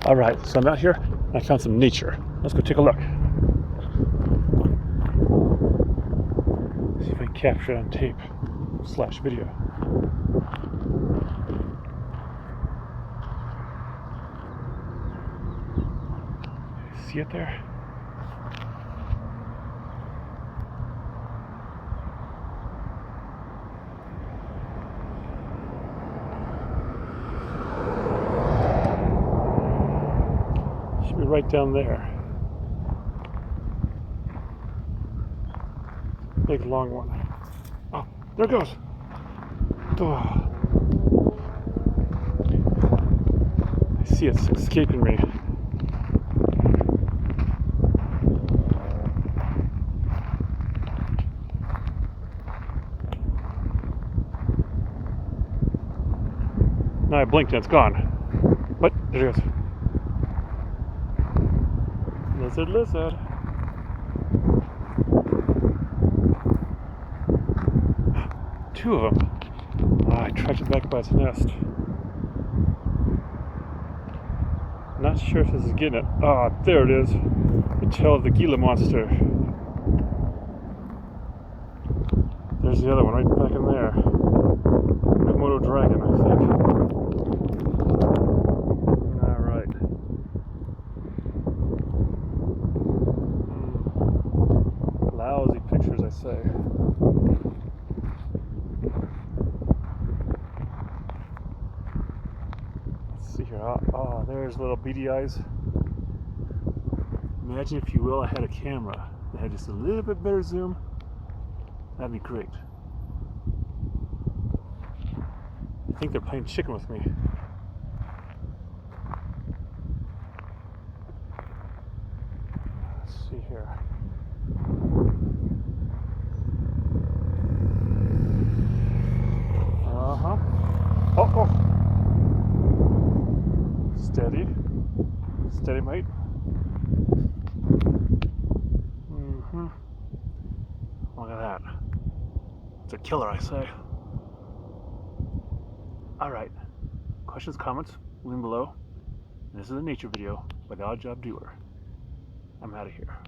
Alright, so I'm out here and I found some nature. Let's go take a look. See if I can capture it on tape / video. See it there? Should be right down there. Big long one. Oh, there it goes. Oh. I see it's escaping me. Now I blinked and it's gone. But there it goes. Lizard. Two of them. I tracked it back by its nest. Not sure if this is getting it. Ah, there it is. The tail of the Gila monster. There's the other one right back in there. Komodo dragon, I think. Alright. Lousy pictures, I say. Let's see here. Oh, there's little beady eyes. Imagine, if you will, I had a camera that had just a little bit better zoom. That'd be great. I think they're playing chicken with me. Let's see here. Oh. Steady, mate. Look at that. It's a killer, I say. Alright. Questions, comments, leave them below. This is a nature video by the Odd Job Doer. I'm out of here.